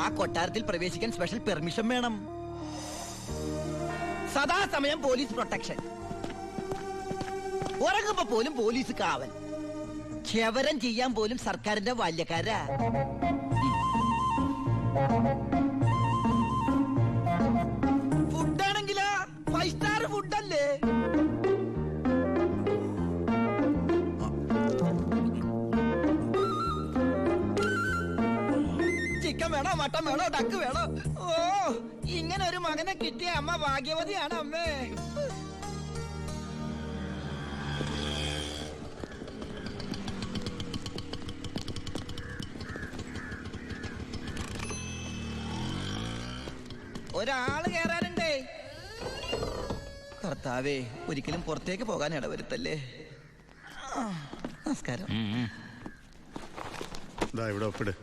ആ കൊട്ടാരത്തിൽ പ്രവേശിക്കാൻ സ്പെഷ്യൽ പെർമിഷൻ വേണം. സദാസമയം പോലീസ് പ്രൊട്ടക്ഷൻ. ഉറങ്ങുമ്പോ പോലും പോലീസ് കാവൽ. ക്ഷവരം ചെയ്യാൻ പോലും സർക്കാരിന്റെ ബാല്യക്കാരാ. ഫുഡാണെങ്കിലോ 5 സ്റ്റാർ ഫുഡല്ലേ. ചിക്കൻ വേണോ, മട്ടൻ വേണോ, ഡക്ക് വേണോ? ഓ, ഇങ്ങനെ ഒരു മകനെ കിട്ടിയ അമ്മ ഭാഗ്യവതിയാണ് അമ്മേ. ഒരാള് കേറാനുണ്ടേ. കർത്താവേ, ഒരിക്കലും പുറത്തേക്ക് പോകാൻ ഇടവരുത്തല്ലേ. നമസ്കാരം. ഇവിടെ ഒപ്പിട്.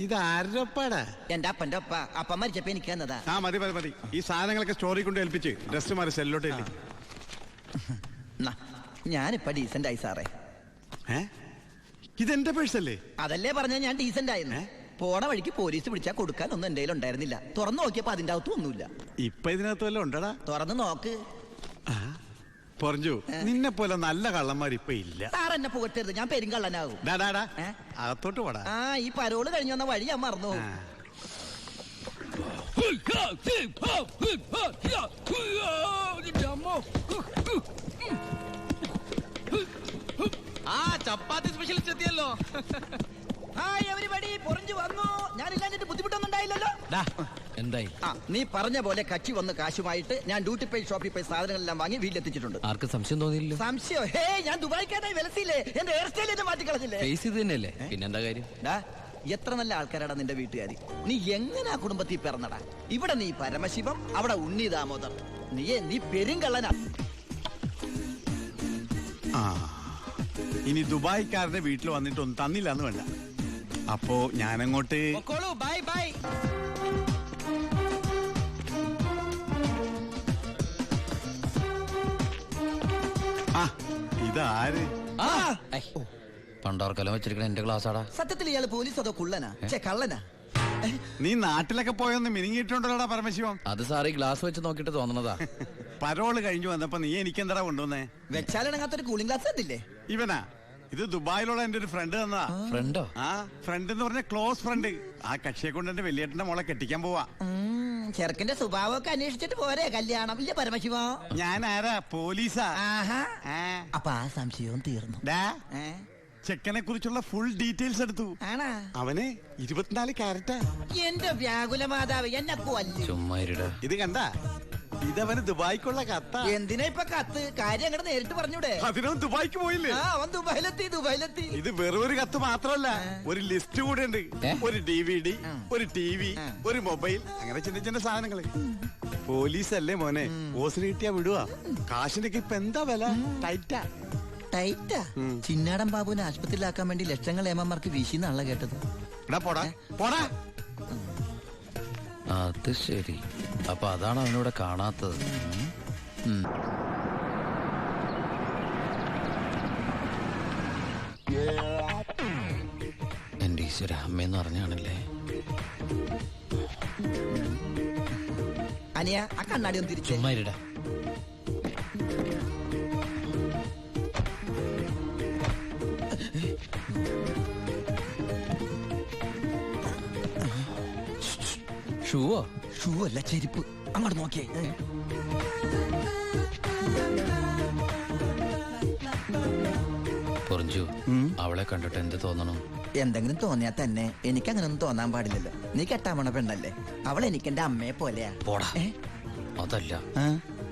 ഇത് ആരുടെ ഒപ്പാടാ? എന്റെ അപ്പന്റെ ഒപ്പ. അപ്പം മരിച്ചപ്പോ എനിക്ക് തന്നതാ. ആ മതി മതി മതി. ഈ സാധനങ്ങളൊക്കെ സ്റ്റോറി കൊണ്ട് ഏൽപ്പിച്ച് ഡ്രസ് മാറി സെല്ലോട്ട്. ഞാനിപ്പ ഡീസന്റ് ആയി സാറേ. ഇതെന്റെ പേഴ്സല്ലേ? അതല്ലേ പറഞ്ഞ ഞാൻ ഡീസന്റ് ആയിരുന്നു. പോണ വഴിക്ക് പോലീസ് പിടിച്ചാൽ കൊടുക്കാനൊന്നും എന്റെ കയ്യിൽ ഉണ്ടായിരുന്നില്ല. തുറന്നു നോക്കിയപ്പോ അതിന്റെ അകത്തും ഒന്നുമില്ല. ഇപ്പൊ ഇതിനകത്ത് വല്ല ഉണ്ടടാ? തുറന്നു നോക്ക്. പറഞ്ഞു, നിന്നെ പോലെ നല്ല കള്ളന്മാർ ഇപ്പൊ ഇല്ല. സാർ എന്നെ പുകട്ടരുത്, ഞാൻ പെരുങ്കള്ളനാകും. അകത്തോട്ട് പോടാ. ആ, ഈ പരോള് കഴിഞ്ഞു വന്ന വഴി ഞാൻ മറന്നു. ആ ചപ്പാത്തി സ്പെഷ്യലിസ്റ്റ് എത്തിയല്ലോ. ഹായ് എവരിബഡി, പൊറിഞ്ഞു വന്നു. ഞാനില്ലാഞ്ഞിട്ട് ബുദ്ധിമുട്ടൊന്നും ഉണ്ടായില്ലല്ലോ. എന്തായി? നീ പറഞ്ഞ പോലെ കച്ചി വന്ന് കാശുമായിട്ട് ഞാൻ ഡ്യൂട്ടി പേ ഷോപ്പിൽ പോയി സാധനങ്ങളെല്ലാം വാങ്ങി വീട്ടിലെത്തിച്ചിട്ടുണ്ട്. ആർക്കും സംശയം തോന്നിയില്ല? സംശയം? ഹേ, ഞാൻ ദുബായിക്കാനായി വിലസില്ലേ. എന്റെ ഹെയർ സ്റ്റൈൽ എന്നെ മാറ്റിക്കളഞ്ഞില്ലേ. ഫേസ് ഇത് തന്നെയല്ലേ, പിന്നെന്താ കാര്യം? എത്ര നല്ല ആൾക്കാരാടാ നിന്റെ വീട്ടുകാരി. നീ എങ്ങനെ കുടുംബത്തിൽ പിറന്നടാ? ഇവിടെ നീ പരമശിവം, അവിടെ ഉണ്ണി ദാമോദർ. നീ പെരുങ്കള്ളനാ. ഇനി ദുബായിക്കാരുടെ വീട്ടിൽ വന്നിട്ടൊന്നും തന്നില്ല എന്ന് വേണ്ട. അപ്പോ ഞാനങ്ങോട്ട്. Bye bye. ഇതാര്? പണ്ടോർക്കെല്ലാം വെച്ചിരിക്കണ എന്റെ ക്ലാസ്സാടാ. സത്യത്തിൽ ഇയാള് പോലീസ് അതോ കുള്ളനാ? കള്ളനാ? നീ നാട്ടിലൊക്കെ പോയൊന്ന് മിനിങ്ങിയിട്ടുണ്ടല്ലോടാ പരമശിവം. അത് സാറി ഗ്ലാസ് വെച്ച് നോക്കിട്ട് തോന്നണതാ. പരോള് കഴിഞ്ഞു വന്നപ്പോ നീ എനിക്കെന്താ കൊണ്ടുവന്നേ? വെച്ചാലിണങ്ങാത്തൊരു കൂളിംഗ് ഗ്ലാസ് കണ്ടില്ലേ? ഇവനാ? ഇത് ദുബായിലുള്ള എന്റെ ഒരു ഫ്രണ്ട് തന്നതാ. ഫ്രണ്ടോ? ആ, ഫ്രണ്ട് എന്ന് പറഞ്ഞ ക്ലോസ് ഫ്രണ്ട്. ആ കക്ഷിയെ കൊണ്ട് എന്റെ വലിയേട്ടന്റെ മോളെ കെട്ടിക്കാൻ പോവാ. ചെറുക്കന്റെ സ്വഭാവമൊക്കെ അന്വേഷിച്ചിട്ട് പോരെ കല്യാണം? ഇല്ല പരമശിവ, ഞാൻ ആരാ? പോലീസാ. അപ്പൊ ആ സംശയവും തീർന്നു. ചെക്കനെ കുറിച്ചുള്ള ഫുൾ ഡീറ്റെയിൽസ് എടുത്തു. അവന് 24 ക്യാരറ്റാ. എന്റെ വ്യാകുല മാതാവ്, എന്നെ കൊല്ലും. ചുമ്മാ ഇത് കണ്ട? ഇതവന് ദുബായിക്കുള്ള കത്ത. എന്തിനാ ഇപ്പൊ കത്ത്? കാര്യം അങ്ങോട്ട് നേരിട്ട് പറഞ്ഞൂടെ? അതിനവൻ ദുബായിക്ക് പോയില്ലേ? അവൻ ദുബായിലെത്തി. ഇത് വെറും ഒരു കത്ത് മാത്രമല്ല, ഒരു ലിസ്റ്റ് കൂടെ ഉണ്ട്. ഒരു DVD, ഒരു TV, ഒരു മൊബൈൽ, അങ്ങനെ ചിന്ന ചിന്ന സാധനങ്ങള്. പോലീസ് അല്ലേ മോനെ, ഓസിന് കിട്ടിയാ വിടുവാ. കാശിനൊക്കെ ഇപ്പൊ എന്താ വില? ടൈറ്റാ. ചിന്നാടൻ ബാബുവിനെ ആശുപത്രിയിലാക്കാൻ വേണ്ടി ലക്ഷങ്ങൾ ഏമാർക്ക് വീശിന്നാണല്ലോ കേട്ടത്. പോടാ. അത് ശരി. അപ്പൊ അതാണ് അവനോട് കാണാത്തത്. എന്റെ ഈശ്വര, അമ്മയെന്ന് പറഞ്ഞാണല്ലേ. അനിയ, ആ കണ്ണാടി ഒന്ന് തിരിച്ചു. ചുമ്മാരിടാ. ഷൂ അല്ല, ചെരുപ്പ്. അങ്ങോട്ട് നോക്കിയേ. പൊറിഞ്ചു, അവളെ കണ്ടിട്ട് എന്ത് തോന്നണം? എന്തെങ്കിലും തോന്നിയാ തന്നെ എനിക്കങ്ങനൊന്നും തോന്നാൻ പാടില്ലല്ലോ. നീ കെട്ടാമണ പെണ്ണല്ലേ. അവൾ എനിക്ക് എന്റെ അമ്മയെ പോലെയാ. പോടാ. അതല്ല,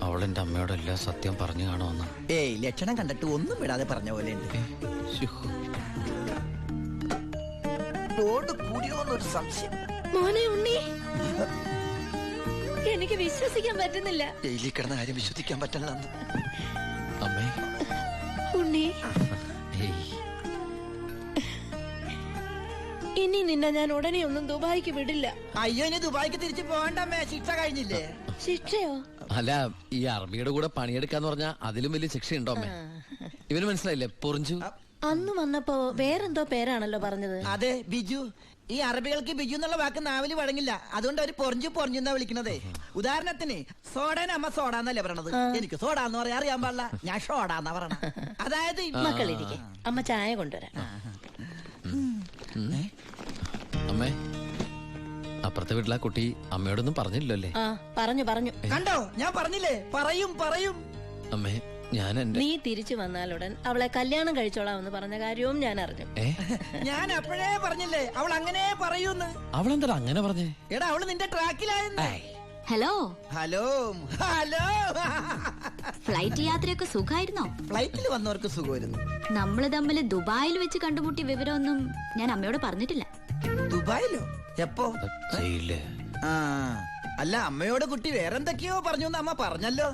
അവൾ എന്റെ അമ്മയോടെല്ലാം സത്യം പറഞ്ഞു കാണുമെന്ന്. ഏയ്, ലക്ഷണം കണ്ടിട്ട് ഒന്നും വിടാതെ പറഞ്ഞ പോലെ ഉണ്ട്. കൂടിയോന്നൊരു സംശയം. മോനെ ഉണ്ണി, എനിക്ക് വിശ്വസിക്കാൻ പറ്റുന്നില്ല. ജയിലിൽ കിടന്ന കാര്യം വിശ്വസിക്കാൻ പറ്റില്ല. അമ്മേ, ഉണ്ണി, ഇനി നിന്നെ ഞാൻ ഉടനെ ഒന്നും ദുബായിക്ക് വിടില്ല. അയ്യോ, ഇനി ദുബായിക്ക് തിരിച്ചു പോകണ്ടമ്മേ, ശിക്ഷ കഴിഞ്ഞില്ലേ? ശിക്ഷയോ? അല്ല, ഈ അറബിയുടെ കൂടെ പണിയെടുക്കാന്ന് പറഞ്ഞാ അതിലും വലിയ ശിക്ഷ ഉണ്ടോ അമ്മേ? ഇവന് മനസ്സിലായില്ലേ പൊറിഞ്ചു? അന്ന് വന്നപ്പോ വേറെന്തോ പേരാണല്ലോ പറഞ്ഞത്. അതെ, ബിജു. ഈ അറബികൾക്ക് ബിജു എന്നുള്ള വാക്ക് നാവില് വഴങ്ങില്ല. അതുകൊണ്ട് അവര് പൊറഞ്ഞു എന്നാ വിളിക്കണതേ. ഉദാഹരണത്തിന് സോഡേനെ അമ്മ സോഡ എന്നല്ലേ പറയണത്. എനിക്ക് സോഡ എന്ന് പറയാൻ അറിയാൻ പാടില്ല, ഞാൻ ഷോഡ എന്നാ പറയണ. അതായത് മക്കളിരിക്കെ, അമ്മ ചായ കൊണ്ടുവരാം. അമ്മേ, അപ്പുറത്തെ വീട്ടിലെ ആ കുട്ടി അമ്മയോടൊന്നും പറഞ്ഞില്ലല്ലേ? ആ, പറഞ്ഞു. കണ്ടോ, ഞാൻ പറഞ്ഞില്ലേ, പറയും. അമ്മേ, ഞാൻ എന്റെ നീ തിരിച്ചു വന്നാലുടൻ അവളെ കല്യാണം കഴിച്ചോളാമെന്ന് പറഞ്ഞ കാര്യവും ഞാൻ അറിഞ്ഞു. ഞാൻ അപ്പോഴേ പറഞ്ഞില്ലേ അവൾ അങ്ങനെ പറയൂന്ന്. അവളെന്താ അങ്ങനെ പറഞ്ഞേ? എടാ, അവള് നിന്റെ ട്രാക്കിലായെന്ന്. Hello hello. ഫ്ലൈറ്റ് യാത്രയൊക്കെ സുഖമായിരുന്നോ? ഫ്ലൈറ്റിൽ വന്നവർക്ക് സുഖമായിരുന്നു. നമ്മള് തമ്മിൽ ദുബായിൽ വെച്ച് കണ്ടുമുട്ടിയ വിവരമൊന്നും ഞാൻ അമ്മയോട് പറഞ്ഞിട്ടില്ല. ദുബായിലോ? എപ്പോ? ചെയ്യില്ലേ? ആ, അല്ല, അമ്മയോട് കുട്ടി വേറെന്തൊക്കെയോ പറഞ്ഞു അമ്മ പറഞ്ഞല്ലോ.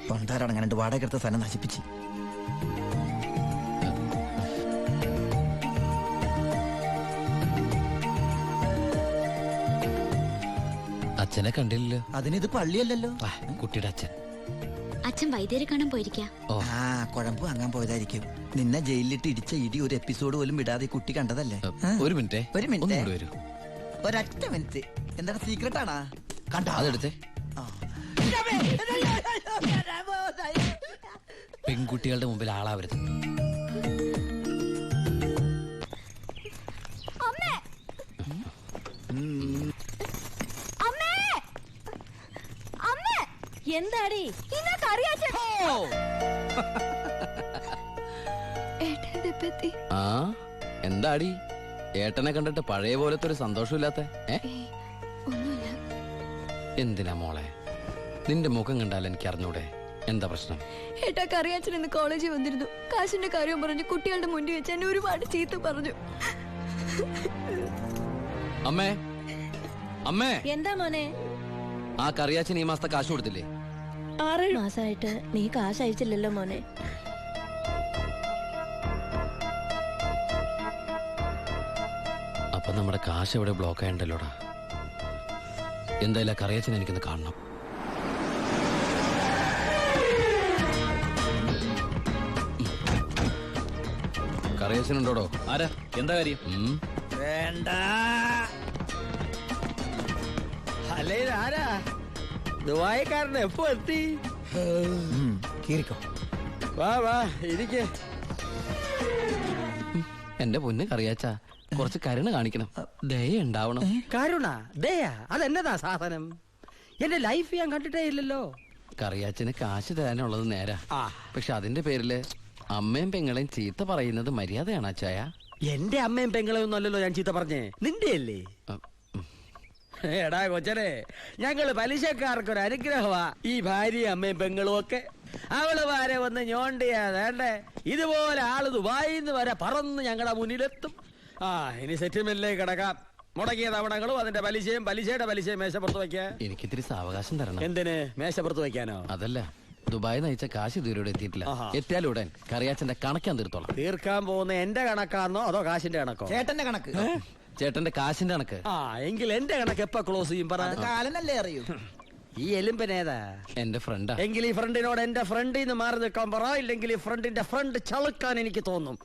പണ്ടാരടങ്ങാണ്ട് വാടക എടുത്ത സ്ഥലം നശിപ്പിച്ച്. അച്ഛനെ കണ്ടില്ലല്ലോ. അതിനിത് പള്ളിയല്ലല്ലോ. കുട്ടിയുടെ അച്ഛൻ. അച്ഛൻ വൈദ്യരെ കാണാൻ പോയിരിക്കാ. ആ, കുഴമ്പ് വാങ്ങാൻ പോയതായിരിക്കും. നിന്നെ ജയിലിലിട്ട് ഇടിച്ച ഇടി ഒരു എപ്പിസോഡ് പോലും വിടാതെ കുട്ടി കണ്ടതല്ലേ. ഒരു മിനിറ്റ്. വരൂ. ഒരൊറ്റ മിനിറ്റ്. എന്താണ് സീക്രട്ട് ആണാ? കണ്ടോ? അതെടുത്തേ. പെൺകുട്ടികളുടെ മുമ്പിൽ ആളാവരുത്. എന്താടി ആ, എന്താടി ഏട്ടനെ കണ്ടിട്ട് പഴയ പോലത്തെ ഒരു സന്തോഷമില്ലാത്ത? എന്തിനാ മോളെ? നിന്റെ മുഖം കണ്ടാൽ എനിക്ക് അറിഞ്ഞൂടെ എന്താ പ്രശ്നം? ഏട്ടാ, കറിയാച്ചൻ ഇന്ന് കോളേജിൽ വന്നിരുന്നു. കാശിന്റെ കാര്യം പറഞ്ഞു കുട്ടികളുടെ മുന്നിൽ വെച്ച് എന്നെ ഒരുപാട് ചീത്ത പറഞ്ഞു. അമ്മേ, അമ്മേ, എന്താ മോനെ? ആ കറിയാച്ചൻ ഈ മാസത്തെ കാശ് കൊടുത്തില്ലേ? 6 മാസമായിട്ട് നീ കാശ് അയച്ചില്ലല്ലോ മോനെ. അപ്പൊ നമ്മുടെ കാശ് എവിടെ ബ്ലോക്ക് ആയണ്ടല്ലോടാ. എന്തായാലും കറിയാച്ചൻ എനിക്കൊന്ന് കാണണം. കറിയാച്ചനുണ്ടോടോ? ആരാ? എന്താ കാര്യം? വേണ്ട. അല്ലേ, ആരാ? ദുബായിക്കാരൻ എപ്പോ എത്തി? വാ വാ, ഇരിക്കേ. എന്റെ പൊന്ന് കറിയാച്ച, കുറച്ച് കരുണ കാണിക്കണം, ദയ ഉണ്ടാവണം. കരുണ, ദയ, അതെന്നതാ സാധനം? എന്റെ ലൈഫ് ഞാൻ കണ്ടിട്ടേ ഇല്ലല്ലോ. കറിയാച്ചന് കാശ് തരാനുള്ളത് നേരാ. പക്ഷെ അതിന്റെ പേരില് അമ്മയും പെങ്ങളെയും ചീത്ത പറയുന്നത് മര്യാദയാണ് അച്ചായ? എന്റെ അമ്മയും പെങ്ങളെയൊന്നും അല്ലല്ലോ ഞാൻ ചീത്ത പറഞ്ഞേ, നിന്റെ അല്ലേ? എടാ കൊച്ചനെ, ഞങ്ങള് പലിശക്കാർക്കൊരു അനുഗ്രഹമാ ഈ ഭാര്യയും അമ്മയും പെങ്ങളും ഒക്കെ. അവള് വരെ വന്ന് ഞോണ്ടിയാ വേണ്ടേ, ഇതുപോലെ ആള് ദുബായിന്ന് വരെ പറന്ന് ഞങ്ങളുടെ മുന്നിലെത്തും. ഇനി സെറ്റിൽമെന്റിലേക്ക് കിടക്കാം. മുടക്കിയ തവണകളും അതിന്റെ പലിശയുടെ പലിശയും മേശപ്പുറത്ത് വെക്കാൻ എനിക്കിത്തിരി സാവകാശം തരണം. എന്തിന്? മേശപ്പുറത്ത് വെക്കാനോ? അതല്ല, ദുബായി നയിച്ച കാശ് ഇതുവരെ എത്തിയിട്ടില്ല. എത്തിയാലുടൻ കറിയാച്ചന്റെ കണക്കാൻ തീർത്തോളാം. തീർക്കാൻ പോകുന്ന എന്റെ കണക്കാണോ അതോ കാശിന്റെ കണക്കോ? ചേട്ടന്റെ കണക്ക്. ചേട്ടന്റെ കാശിന്റെ കണക്ക്. എങ്കിൽ എന്റെ കണക്ക് എപ്പ ക്ലോസ് ചെയ്യും പറ? കാലനല്ലേ അറിയൂ. ഈ എലുമ്പനേതാ? എന്റെ ഫ്രണ്ടാ. എങ്കിൽ ഈ ഫ്രണ്ടിനോട് എന്റെ ഫ്രണ്ടിൽ നിന്ന് മാറി നിൽക്കാൻ പറ, ഇല്ലെങ്കിൽ ഈ ഫ്രണ്ടിന്റെ ഫ്രണ്ട് ചളുക്കാൻ എനിക്ക് തോന്നും.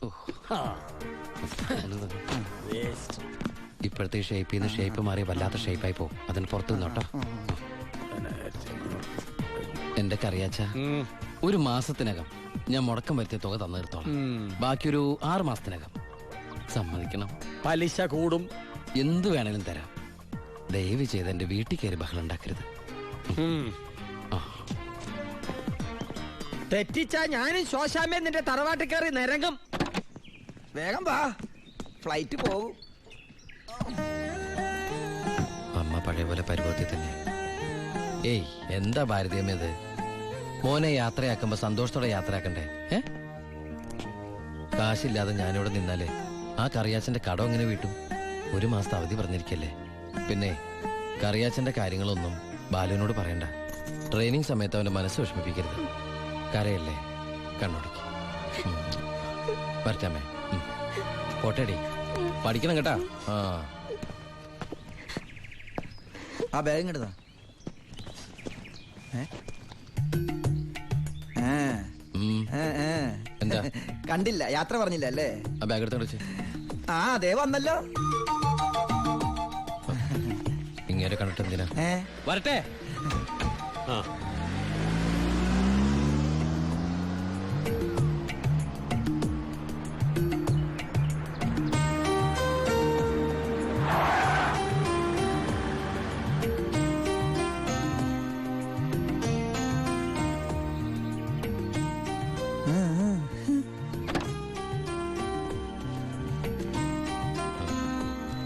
ഇപ്പോഴത്തെ ഷേപ്പിൽ നിന്ന് ഷേപ്പ് മാറി വല്ലാത്ത ഷേപ്പായി പോകും. അതിന് പുറത്തു നിന്നോട്ടോ. എന്റെ കറിയാച്ച, ഒരു മാസത്തിനകം ഞാൻ മുടക്കം വരുത്തിയ തുക തന്നു തീർത്തോളാം. ബാക്കിയൊരു 6 മാസത്തിനകം സമ്മതിക്കണം. പലിശ കൂടും. എന്ത് വേണേലും തരാം. ദയവ് ചെയ്ത് എന്റെ വീട്ടിൽ കയറി ബഹളം ഉണ്ടാക്കരുത്. തെറ്റിച്ചാ ഞാനും ശോശാമ്മ നിന്റെ തറവാട്ടിൽ കയറി നിരങ്ങും. വേഗം വാ, ഫ്ലൈറ്റ് പോകും. അമ്മ പഴയ പോലെ പരിവർത്തി തന്നെ. ഏയ്, എന്താ ഭാരതീയമേത്? മോനെ യാത്രയാക്കുമ്പോ സന്തോഷത്തോടെ യാത്രയാക്കണ്ടേ? കാശില്ലാതെ ഞാനിവിടെ നിന്നാലേ ആ കറിയാച്ചന്റെ കടം എങ്ങനെ വീട്ടും? 1 മാസത്തെ അവധി പറഞ്ഞിരിക്കല്ലേ. പിന്നെ കറിയാച്ചന്റെ കാര്യങ്ങളൊന്നും ബാലുവിനോട് പറയണ്ട. ട്രെയിനിങ് സമയത്ത് അവന്റെ മനസ്സ് വിഷമിപ്പിക്കരുത്. കരയല്ലേ, കണ്ണോടിക്ക്. വരട്ടാമേ, പോട്ടേടി, പഠിക്കണം കേട്ടാ. ആ ബാഗ് ഇങ്ങോട്ടാ. കണ്ടില്ല, യാത്ര പറഞ്ഞില്ല അല്ലേ? ആ ബാഗ് എടുത്ത് വിളിച്ച്. ആ അതേ വന്നല്ലോ. ഇങ്ങനെ കണ്ടിട്ട് എന്തിനാ? വരട്ടെ.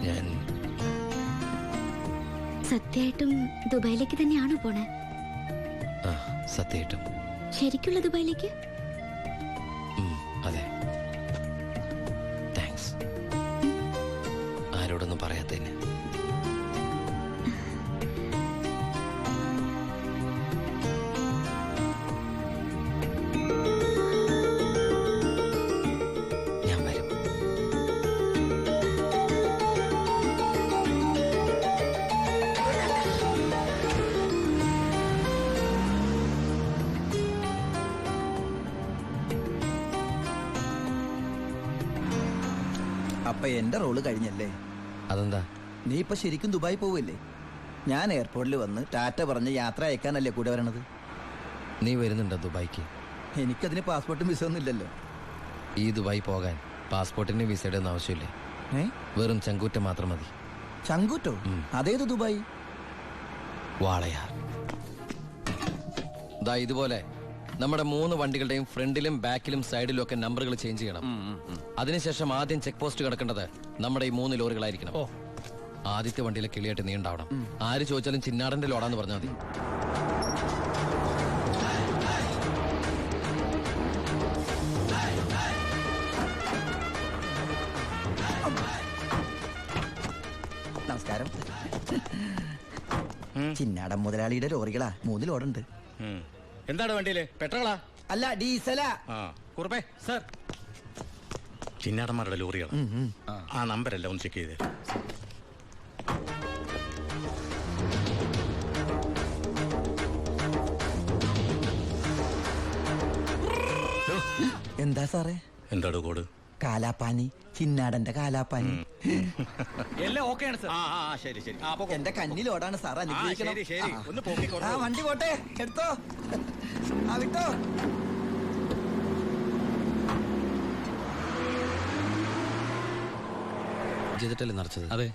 ഞാൻ സത്യമായിട്ടും ദുബായിലേക്ക് തന്നെയാണോ പോണേ? ആ സത്യമായിട്ടും. ശരിക്കുള്ള ദുബായിലേക്ക്? അതെ. താങ്ക്സ്. ആരോടൊന്നും പറയാത്തതിന്. ഞാൻ വരും. അപ്പൊ എന്റെ റോള് കഴിഞ്ഞല്ലേ? അതെന്താ? നീ ഇപ്പൊ ശരിക്കും ദുബായി പോവല്ലേ? ഞാൻ എയർപോർട്ടിൽ വന്ന് ടാറ്റ പറഞ്ഞ് യാത്ര അയക്കാനല്ലേ കൂടെ വരണത്? നീ വരുന്നുണ്ടോ ദുബായിക്ക്? എനിക്കതിന് പാസ്പോർട്ടും വിസ ഒന്നും ഇല്ലല്ലോ. ഈ ദുബായി പോകാൻ പാസ്പോർട്ടിന് വിസയുടെ ഒന്നും ആവശ്യമില്ല. വെറും ചങ്കൂറ്റം മാത്രം മതി. ചങ്കൂറ്റോ? അതേത് ദുബായി? വാളയാർ. ദാ ഇതുപോലെ നമ്മുടെ 3 വണ്ടികളുടെയും ഫ്രണ്ടിലും ബാക്കിലും സൈഡിലും ഒക്കെ നമ്പറുകൾ ചേഞ്ച് ചെയ്യണം. അതിനുശേഷം ആദ്യം ചെക്ക് പോസ്റ്റ് കിടക്കേണ്ടത് നമ്മുടെ ഈ 3 ലോറികളായിരിക്കണം. ആദ്യത്തെ വണ്ടിയിലെ കിളിയായിട്ട് നീ ഉണ്ടാവണം. ആര് ചോദിച്ചാലും ചിന്നാടന്റെ ലോഡാന്ന് പറഞ്ഞാൽ മതി. നമസ്കാരം. ചിന്നാടൻ മുതലാളിയുടെ ലോറികളാ, 3 ലോഡുണ്ട്. എന്താണ് വണ്ടിയില്? പെട്രോളാ? അല്ല, ഡീസലാ. കുറുപ്പേ സർ, ചിന്നാടന്മാരുടെ ലോറികൾ. ആ നമ്പരല്ല ഒന്ന് ചെക്ക് ചെയ്തേ. എന്താ സാറേ? എന്താണ് കോഡ്? കാലാപ്പാനി, ചിന്നാടന്റെ കാലാപ്പാനി. എല്ലാം ഓക്കെയാണ് സർ. ശരി ശരി. എന്റെ കന്നിലോടാണ് സാർ, അനുഗ്രഹിക്കണം. ശരി ശരി, ഒന്ന് പോക്കിക്കോ. ആ വണ്ടി പോട്ടെ, എടുത്തോ. ആ വിട്ടോ. ചെയ്തിട്ടല്ലേ നിറച്ചത്? അതെ.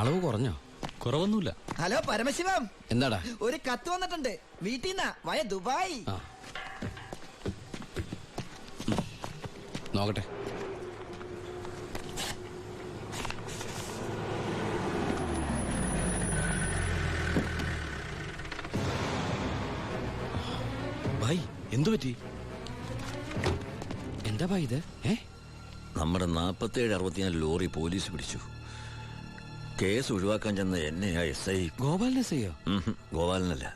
അളവ് കുറഞ്ഞോ? കുറവൊന്നുമില്ല. ഹലോ പരമശിവം, എന്താടാ? ഒരു കത്ത് വന്നിട്ടുണ്ട് വീട്ടിൽ നിന്നാ, വയ ദുബായ്. ആ നോക്കട്ടെ. ഭായ് എന്തു പറ്റി? എന്താ ഭായ് ഇത്? നമ്മുടെ 47-64 ലോറി പോലീസ് പിടിച്ചു. കേസ് ഒഴിവാക്കാൻ ചെന്ന എന്നെ ആ എസ് ഐ ഗോപാലിനെ ചെയ്യോ? ഗോപാലനല്ല,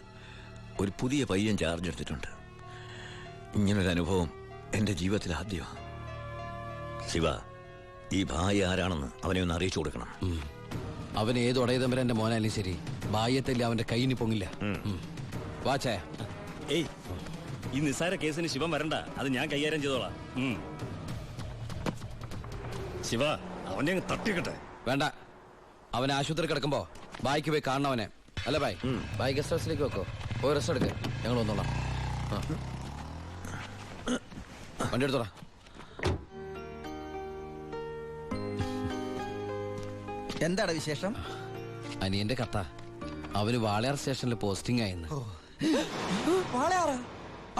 ഒരു പുതിയ പയ്യൻ ചാർജ് എടുത്തിട്ടുണ്ട്. ഇങ്ങനൊരു അനുഭവം എന്റെ ജീവിതത്തിൽ ആദ്യമാണ്. ശിവ, ഈ ഭാര്യ ആരാണെന്ന് അവനെ ഒന്ന് അറിയിച്ചു കൊടുക്കണം. അവൻ ഏത് ഉടയതമ്പര എന്റെ മോനായാലും ശരി, ഭായ്യത്തല്ല അവന്റെ കൈയിന് പൊങ്ങില്ല. വാച്ചേ. ഏയ്, ഈ നിസ്സാര കേസിന് ശിവൻ വരണ്ട, അത് ഞാൻ കൈകാര്യം ചെയ്തോളാം. ശിവ, അവനെ അങ്ങ് തട്ടിക്കട്ടെ. വേണ്ട, അവൻ ആശുപത്രി കിടക്കുമ്പോ ബായിക്ക് പോയി കാണണം അവനെ. അല്ല ബായ്, ബായ് ഗസ്റ്റ് ഹൗസിലേക്ക് വെക്കോ, പോയി റെസ്റ്റ് എടുക്ക, ഞങ്ങൾ വന്നോളാം. വണ്ടി എടുത്തോളാം. എന്താണ് വിശേഷം? അനിയന്റെ കഥ. അവന് വാളയാർ സ്റ്റേഷനിൽ പോസ്റ്റിംഗ് ആയിരുന്നു. വാളയാറാ?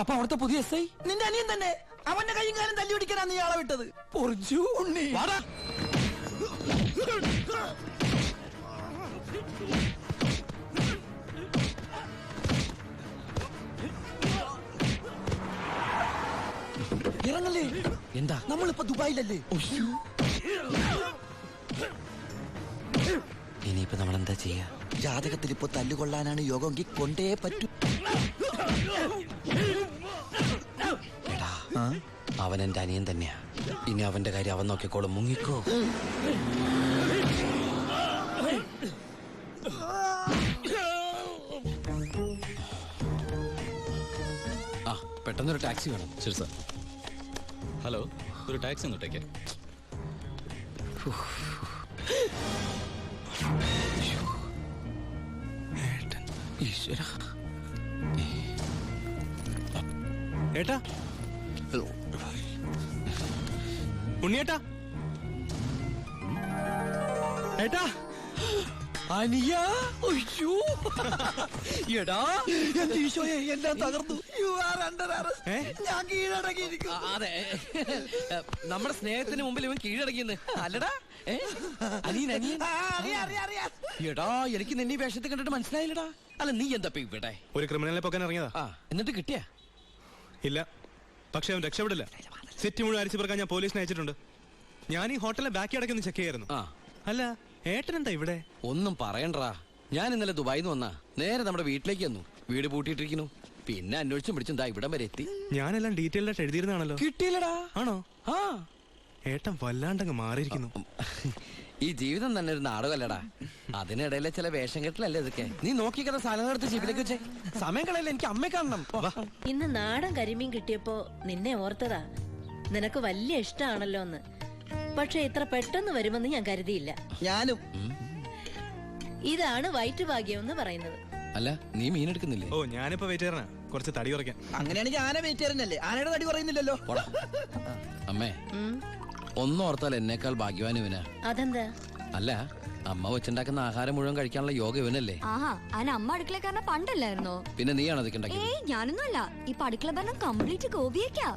അപ്പൊ അവിടുത്തെ പുതിയ എസ് ഐ നിന്റെ അനിയൻ തന്നെ. അവന്റെ കൈയും കാലം തല്ലി പിടിക്കാനാ നീ ആളെ വിട്ടത്. ഉണ്ണി. ഇറങ്ങല്ലേ? എന്താ? നമ്മളിപ്പോ ദുബായിലല്ലേ? ഇനിയിപ്പോ നമ്മൾ എന്താ ചെയ്യാ? ജാതകത്തിൽ ഇപ്പൊ തല്ലുകൊള്ളാനാണ് യോഗമെങ്കിൽ കൊണ്ടേ പറ്റൂ. എടാ, അവൻ എന്റെ അനിയൻ തന്നെയാ. ഇനി അവന്റെ കാര്യം അവൻ നോക്കിക്കോളും. മുങ്ങിക്കോ. ആ പെട്ടെന്നൊരു ടാക്സി വേണം. ശരി സാർ. ഹലോ, ഒരു ടാക്സി അങ്ങോട്ടേക്ക്. ഈശ്വരാ. ഏട്ടാ, ഉണ്ണിയേട്ടാ, ഏട്ടാ, അനിയ, അയ്യോ, എടാ, എന്റെ ഈശോയെ, എല്ലാം തകർന്നു. ഞാൻ കീഴടങ്ങിയിരിക്കും. അതെ, നമ്മുടെ സ്നേഹത്തിന് മുമ്പിൽ ഇവൻ കീഴടങ്ങിയെന്ന് അല്ലടാ. അനിയൻ അനിയൻ. എടാ, എനിക്ക് നിന്നെ ഈ വേഷത്തെ കണ്ടിട്ട് മനസ്സിലായില്ലടാ. അല്ല, നീ എന്താ ഇവിടെ? ഒരു ക്രിമിനലിനെ പൊക്കാൻ ഇറങ്ങിയതാ. എന്നിട്ട് കിട്ടിയാ? ഇല്ല, പക്ഷെ അവൻ രക്ഷപ്പെടില്ല. സെറ്റ് മുഴുവൻ അരിച്ചു പറക്കാൻ ഞാൻ പോലീസിനെ അയച്ചിട്ടുണ്ട്. ഞാൻ ഈ ഹോട്ടലിലെ ബാക്കി അടക്കൊന്ന് ചെക്ക് ചെയ്യായിരുന്നു. അല്ല, ഏട്ടൻ എന്താ ഇവിടെ? ഒന്നും പറയണ്ടാ. ഞാൻ ഇന്നലെ ദുബായിന്ന് വന്നാ നേരെ നമ്മുടെ വീട്ടിലേക്ക് വന്നു. വീട് പൂട്ടിയിട്ടിരിക്കുന്നു. പിന്നെ അന്വേഷിച്ചും പിടിച്ചും ദാ ഇവിടം വരെ എത്തി. ഞാനെല്ലാം ഡീറ്റെയിൽഡ് ആയിട്ട് എഴുതിയിരുന്നാണല്ലോ. കിട്ടിയില്ലടാ. ആണോ? ആ, ഏട്ടൻ വല്ലാണ്ടങ്ങ് മാറിയിരിക്കുന്നു. ഈ ജീവിതം തന്നെ ഒരു നാടകമല്ലടാ. അതിനിടയിലെ ചില വേഷം കെട്ടലല്ലേ ഇതൊക്കെ. നീ നോക്കിക്കുന്ന സ്ഥലം എടുത്ത് ജീവിതത്തിലേക്ക് വെച്ചേ. സമയം കളയല്ലേ, എനിക്ക് അമ്മയെ കാണണം. ഇന്ന് നാടൻ കരിമീൻ കിട്ടിയപ്പോ നിന്നെ ഓർത്തതാ. നിനക്ക് വലിയ ഇഷ്ടമാണല്ലോ എന്ന്. പക്ഷെ ഇത്ര പെട്ടെന്ന് വരുമെന്ന് ഞാൻ കരുതിയില്ല. ഞാനും. ഇതാണ് വയറ്റുഭാഗ്യം എന്ന് പറയുന്നത്. അല്ല, നീ മീൻ എടുക്കുന്നില്ലേ? ഓ, ഞാനിപ്പോ വെയിറ്റ് ചെയ്യണ കുറച്ച് തടി കുറയ്ക്കാൻ. അങ്ങനെയാണെങ്കിൽ ആന വെയിറ്റ് ചെയ്യുന്നല്ലേ, ആനയുടെ തടി കുറയുന്നില്ലല്ലോ. അമ്മേ, ഒന്നോർത്താൽ എന്നേക്കാൾ ഭാഗ്യവാൻ ഇവനാ. അതെന്താ? അല്ല, അമ്മ വെച്ചുണ്ടാക്കുന്ന ആഹാരം മുഴുവൻ കഴിക്കാനുള്ള യോഗ ഇവനല്ലേ? ആഹാ, അതിന് അമ്മ അടുക്കളക്കാരനെ പണ്ടല്ലായിരുന്നോ? പിന്നെ നീയാണോ അതൊക്കെ ഉണ്ടാക്കിയത്? ഏയ്, ഞാനൊന്നുമല്ല. ഇപ്പൊ അടുക്കള ഭരണം കംപ്ലീറ്റ് ഗോപിയേക്കാ.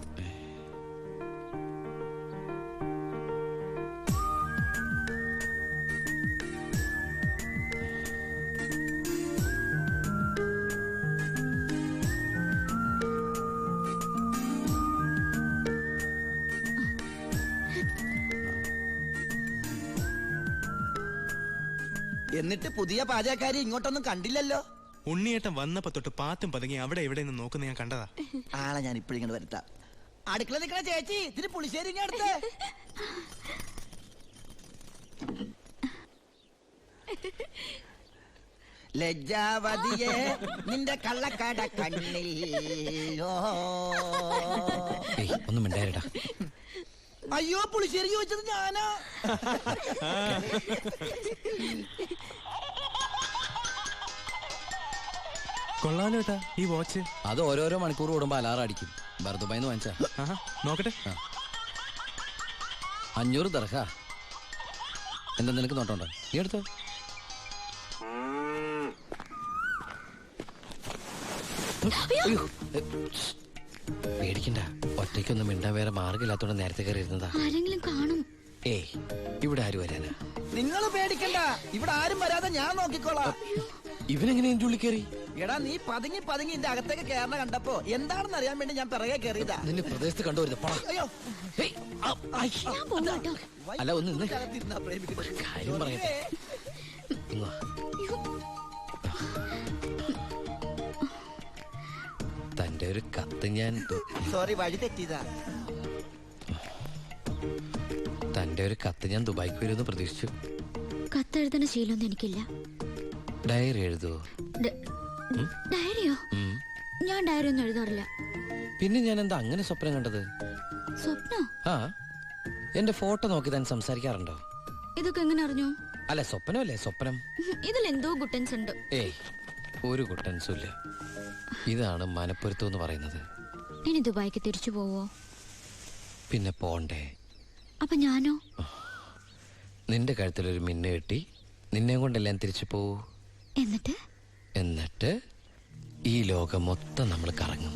എന്നിട്ട് പുതിയ പാചകക്കാരി ഇങ്ങോട്ടൊന്നും കണ്ടില്ലല്ലോ. ഉണ്ണിയേട്ടൻ വന്നപ്പോ തൊട്ട് പാത്തും പതുങ്ങി അവിടെ എവിടെ നിന്ന് നോക്കുന്ന ഞാൻ കണ്ടതാ. ആളെ ഞാൻ ഇപ്പോഴിങ്ങനെ വരുത്താം. അടുക്കള നിൽക്കണ ചേച്ചി, ഇതിന് പുളിശ്ശേരി ഇങ്ങ് എടുത്ത്. ലജ്ജാവതിയെ നിന്റെ കള്ളക്കട കണ്ണിൽ. ഒന്നും മിണ്ടായിരടാ. അയ്യോ, പുളിശ്ശേരി ചോദിച്ചത് ഞാനാ. കൊള്ളാലോ ഏട്ടാ ഈ വാച്ച്. അത് ഓരോരോ മണിക്കൂർ കൂടുമ്പോ അലാറം അടിക്കും. ദുബായിന്ന് വാങ്ങിച്ചാ. നോക്കട്ടെ. 500 ദർഹ. എന്താ നിനക്ക് നോട്ടോണ്ടോ? നീ എടുത്തോ. പേടിക്കണ്ട, ഒറ്റയ്ക്കൊന്നും മിണ്ടാൻ വേറെ മാർഗമില്ലാത്തോണ്ട് നേരത്തെ കയറി ഇരുന്നതാ. ആരെങ്കിലും കാണും. ഏയ്, ഇവിടെ ആര് വരാനാ? നിങ്ങൾ പേടിക്കണ്ട, ഇവിടെ ആരും വരാതെ ഞാൻ നോക്കിക്കോളാം. ഇവനെങ്ങനെ എന്റെ ഉള്ളിൽ കയറി? എടാ, നീ പതുങ്ങി പതുങ്ങി എന്റെ അകത്തേക്ക് കയറണ കണ്ടപ്പോ എന്താണെന്ന് അറിയാൻ വേണ്ടി ഞാൻ പിറകെ കയറിയതാ. നിന്നെ പ്രദേശത്ത് കണ്ടുവരുന്നത്. അയ്യോ, അല്ല, ഒന്ന് നിന്ന് കാര്യം പറയട്ടെ. തന്റെ ഒരു കത്ത് ഞാൻ. സോറി, വഴി തെറ്റിയതാ. തന്റെ ഒരു കത്ത് ഞാൻ ദുബായിക്ക് വരുമെന്ന് പ്രതീക്ഷിച്ചു. കത്തെഴുതുന്ന ശീലമൊന്നും എനിക്കില്ല. ഡയറി എഴുതുവോ? ഡയറിയോ? ഞാൻ ഡയറി ഒന്നും എഴുതാറില്ല. പിന്നെ ഞാൻ എന്താ അങ്ങനെ സ്വപ്നം കണ്ടത്? സ്വപ്നോ? ആ, എന്റെ ഫോട്ടോ നോക്കി താൻ സംസാരിക്കാറുണ്ടോ? ഇതൊക്കെ എങ്ങനെ അറിഞ്ഞു? അല്ല, സ്വപ്നമല്ലേ സ്വപ്നം. ഇതിലെന്തോ ഗുട്ടൻസ് ഉണ്ട്. ഏയ്, ഒരു കുട്ടൻസും ഇല്ല. ഇതാണ് മനപ്പൊരുത്തം എന്ന് പറയുന്നത്. ഇനി ദുബായിക്ക് തിരിച്ചു പോവോ? പിന്നെ പോണ്ടേ. അപ്പൊ ഞാനോ? നിന്റെ കഴുത്തിലൊരു മിന്നു കെട്ടി നിന്നെ കൊണ്ടെല്ലാം തിരിച്ചു പോവൂ. എന്നിട്ട് ഈ ലോകം മൊത്തം നമ്മൾ കറങ്ങും.